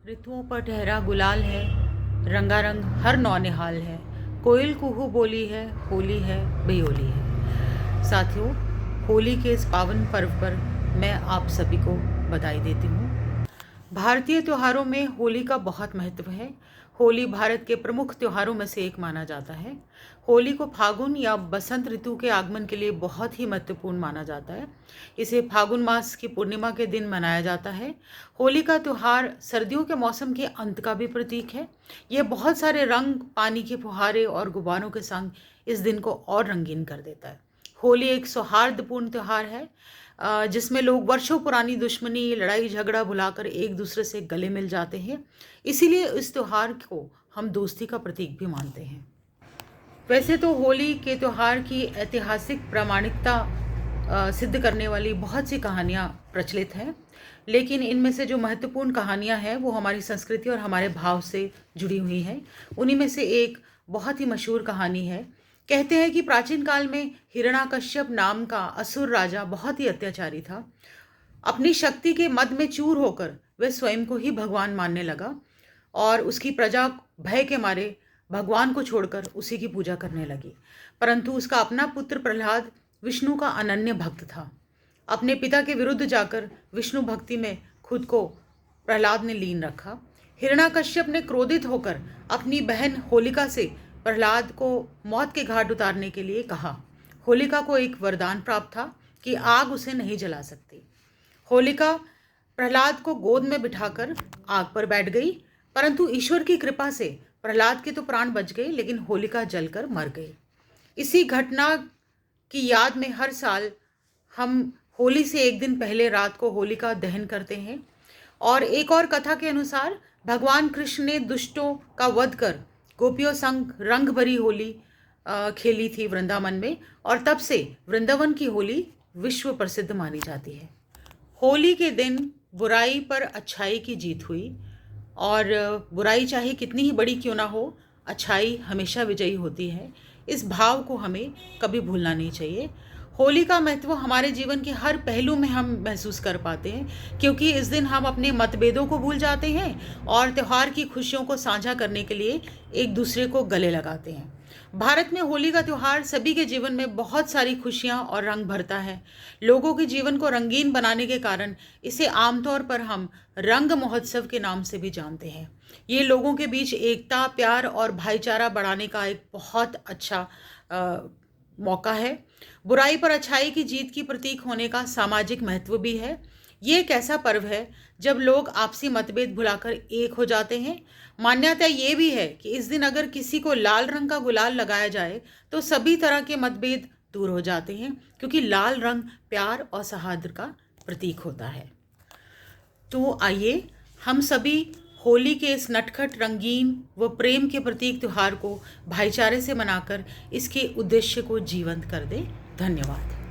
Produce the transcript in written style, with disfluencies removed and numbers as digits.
ऋतुओं पर ठहरा गुलाल है, रंगारंग हर नौनिहाल है। कोयल कुहू बोली है बेओली है। साथियों, होली के इस पावन पर्व पर मैं आप सभी को बधाई देती हूँ। भारतीय त्योहारों में होली का बहुत महत्व है। होली भारत के प्रमुख त्योहारों में से एक माना जाता है। होली को फागुन या बसंत ऋतु के आगमन के लिए बहुत ही महत्वपूर्ण माना जाता है। इसे फागुन मास की पूर्णिमा के दिन मनाया जाता है। होली का त्यौहार सर्दियों के मौसम के अंत का भी प्रतीक है। ये बहुत सारे रंग, पानी के फुहारे और गुब्बारों के संग इस दिन को और रंगीन कर देता है। होली एक सौहार्दपूर्ण त्यौहार है जिसमें लोग वर्षों पुरानी दुश्मनी, लड़ाई झगड़ा भुलाकर एक दूसरे से गले मिल जाते हैं। इसीलिए इस त्यौहार को हम दोस्ती का प्रतीक भी मानते हैं। वैसे तो होली के त्यौहार की ऐतिहासिक प्रामाणिकता सिद्ध करने वाली बहुत सी कहानियाँ प्रचलित हैं, लेकिन इनमें से जो महत्वपूर्ण कहानियाँ हैं वो हमारी संस्कृति और हमारे भाव से जुड़ी हुई हैं। उन्हीं में से एक बहुत ही मशहूर कहानी है। कहते हैं कि प्राचीन काल में हिरण्याकश्यप नाम का असुर राजा बहुत ही अत्याचारी था। अपनी शक्ति के मद में चूर होकर वह स्वयं को ही भगवान मानने लगा और उसकी प्रजा भय के मारे भगवान को छोड़कर उसी की पूजा करने लगी। परंतु उसका अपना पुत्र प्रहलाद विष्णु का अनन्य भक्त था। अपने पिता के विरुद्ध जाकर विष्णु भक्ति में खुद को प्रहलाद ने लीन रखा। हिरण्याकश्यप ने क्रोधित होकर अपनी बहन होलिका से प्रहलाद को मौत के घाट उतारने के लिए कहा। होलिका को एक वरदान प्राप्त था कि आग उसे नहीं जला सकती। होलिका प्रहलाद को गोद में बिठाकर आग पर बैठ गई, परंतु ईश्वर की कृपा से प्रहलाद के तो प्राण बच गए, लेकिन होलिका जलकर मर गई। इसी घटना की याद में हर साल हम होली से एक दिन पहले रात को होलिका दहन करते हैं। और एक और कथा के अनुसार भगवान कृष्ण ने दुष्टों का वध कर गोपियों संग रंग भरी होली खेली थी वृंदावन में, और तब से वृंदावन की होली विश्व प्रसिद्ध मानी जाती है। होली के दिन बुराई पर अच्छाई की जीत हुई, और बुराई चाहे कितनी ही बड़ी क्यों ना हो, अच्छाई हमेशा विजयी होती है। इस भाव को हमें कभी भूलना नहीं चाहिए। होली का महत्व हमारे जीवन के हर पहलू में हम महसूस कर पाते हैं, क्योंकि इस दिन हम अपने मतभेदों को भूल जाते हैं और त्यौहार की खुशियों को साझा करने के लिए एक दूसरे को गले लगाते हैं। भारत में होली का त्यौहार सभी के जीवन में बहुत सारी खुशियां और रंग भरता है। लोगों के जीवन को रंगीन बनाने के कारण इसे आमतौर पर हम रंग महोत्सव के नाम से भी जानते हैं। ये लोगों के बीच एकता, प्यार और भाईचारा बढ़ाने का एक बहुत अच्छा मौका है। बुराई पर अच्छाई की जीत की प्रतीक होने का सामाजिक महत्व भी है। ये एक ऐसा पर्व है जब लोग आपसी मतभेद भुलाकर एक हो जाते हैं। मान्यता ये भी है कि इस दिन अगर किसी को लाल रंग का गुलाल लगाया जाए तो सभी तरह के मतभेद दूर हो जाते हैं, क्योंकि लाल रंग प्यार और सौहार्द का प्रतीक होता है। तो आइए हम सभी होली के इस नटखट, रंगीन व प्रेम के प्रतीक त्यौहार को भाईचारे से मनाकर इसके उद्देश्य को जीवंत कर दें। धन्यवाद।